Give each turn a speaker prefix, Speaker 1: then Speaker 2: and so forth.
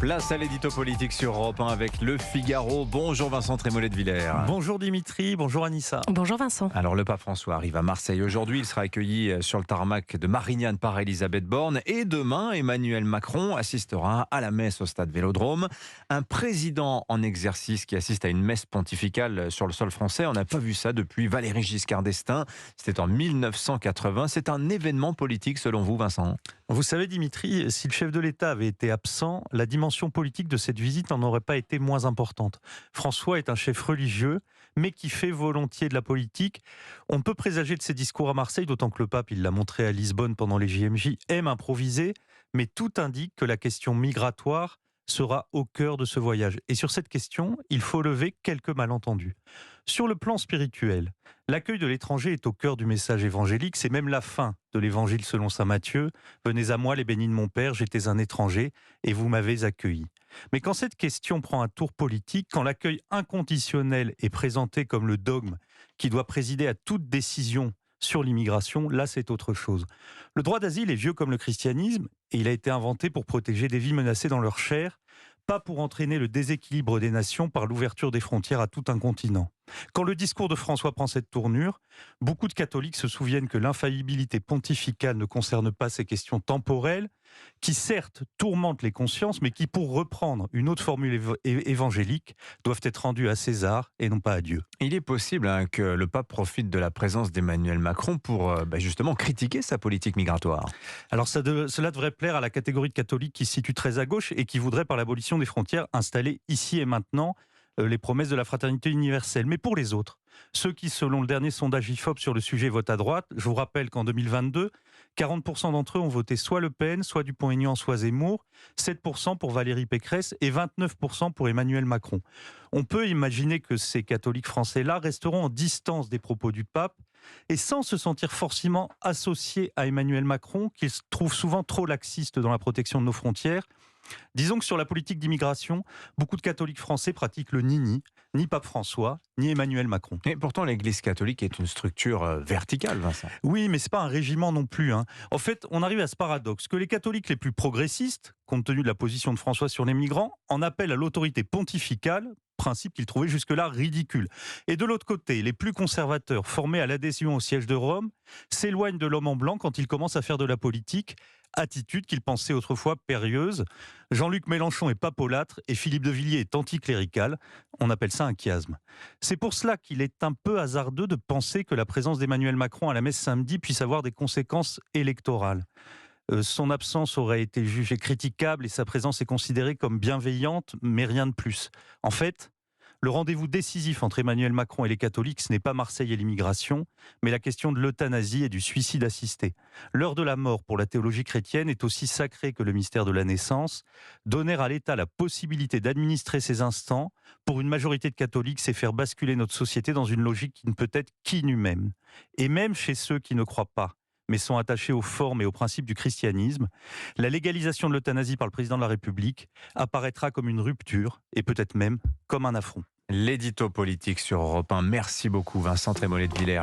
Speaker 1: Place à l'édito politique sur Europe 1 avec Le Figaro. Bonjour Vincent Trémollet de Villers.
Speaker 2: Bonjour Dimitri, bonjour Anissa.
Speaker 3: Bonjour Vincent.
Speaker 1: Alors le pape François arrive à Marseille aujourd'hui. Il sera accueilli sur le tarmac de Marignane par Elisabeth Borne. Et demain, Emmanuel Macron assistera à la messe au stade Vélodrome. Un président en exercice qui assiste à une messe pontificale sur le sol français. On n'a pas vu ça depuis Valéry Giscard d'Estaing. C'était en 1980. C'est un événement politique selon vous, Vincent ?
Speaker 2: Vous savez Dimitri, si le chef de l'État avait été absent, la dimension politique de cette visite n'en aurait pas été moins importante. François est un chef religieux, mais qui fait volontiers de la politique. On peut présager de ses discours à Marseille, d'autant que le pape, il l'a montré à Lisbonne pendant les JMJ, aime improviser, mais tout indique que la question migratoire sera au cœur de ce voyage. Et sur cette question, il faut lever quelques malentendus. Sur le plan spirituel, l'accueil de l'étranger est au cœur du message évangélique, c'est même la fin de l'évangile selon saint Matthieu. « Venez à moi les bénis de mon Père, j'étais un étranger et vous m'avez accueilli ». Mais quand cette question prend un tour politique, quand l'accueil inconditionnel est présenté comme le dogme qui doit présider à toute décision sur l'immigration, là c'est autre chose. Le droit d'asile est vieux comme le christianisme et il a été inventé pour protéger des vies menacées dans leur chair, pas pour entraîner le déséquilibre des nations par l'ouverture des frontières à tout un continent. Quand le discours de François prend cette tournure, beaucoup de catholiques se souviennent que l'infaillibilité pontificale ne concerne pas ces questions temporelles, qui certes tourmentent les consciences, mais qui, pour reprendre une autre formule évangélique, doivent être rendues à César et non pas à Dieu.
Speaker 1: Il est possible que le pape profite de la présence d'Emmanuel Macron pour justement critiquer sa politique migratoire.
Speaker 2: Alors cela devrait plaire à la catégorie de catholiques qui se situe très à gauche et qui voudrait, par l'abolition des frontières, installer ici et maintenant les promesses de la fraternité universelle. Mais pour les autres, ceux qui, selon le dernier sondage IFOP sur le sujet, votent à droite, je vous rappelle qu'en 2022, 40% d'entre eux ont voté soit Le Pen, soit Dupont-Aignan, soit Zemmour, 7% pour Valérie Pécresse et 29% pour Emmanuel Macron. On peut imaginer que ces catholiques français-là resteront en distance des propos du pape et sans se sentir forcément associés à Emmanuel Macron, qu'ils trouvent souvent trop laxiste dans la protection de nos frontières. Disons que sur la politique d'immigration, beaucoup de catholiques français pratiquent le ni pape François, ni Emmanuel Macron.
Speaker 1: Et pourtant, l'Église catholique est une structure verticale, Vincent.
Speaker 2: Oui, mais c'est pas un régiment non plus. En fait, on arrive à ce paradoxe que les catholiques les plus progressistes, compte tenu de la position de François sur les migrants, en appellent à l'autorité pontificale, principe qu'ils trouvaient jusque-là ridicule. Et de l'autre côté, les plus conservateurs, formés à l'adhésion au siège de Rome, s'éloignent de l'homme en blanc quand il commence à faire de la politique, attitude qu'ils pensaient autrefois périlleuse. Jean-Luc Mélenchon est papolâtre et Philippe de Villiers est anticlérical. On appelle ça un chiasme. C'est pour cela qu'il est un peu hasardeux de penser que la présence d'Emmanuel Macron à la messe samedi puisse avoir des conséquences électorales. Son absence aurait été jugée critiquable et sa présence est considérée comme bienveillante, mais rien de plus. En fait, le rendez-vous décisif entre Emmanuel Macron et les catholiques, ce n'est pas Marseille et l'immigration, mais la question de l'euthanasie et du suicide assisté. L'heure de la mort pour la théologie chrétienne est aussi sacrée que le mystère de la naissance. Donner à l'État la possibilité d'administrer ces instants, pour une majorité de catholiques, c'est faire basculer notre société dans une logique qui ne peut être qu'inhumaine. Et même chez ceux qui ne croient pas, mais sont attachés aux formes et aux principes du christianisme, la légalisation de l'euthanasie par le président de la République apparaîtra comme une rupture et peut-être même comme un affront.
Speaker 1: L'édito politique sur Europe 1. Merci beaucoup Vincent Trémollet de Villers.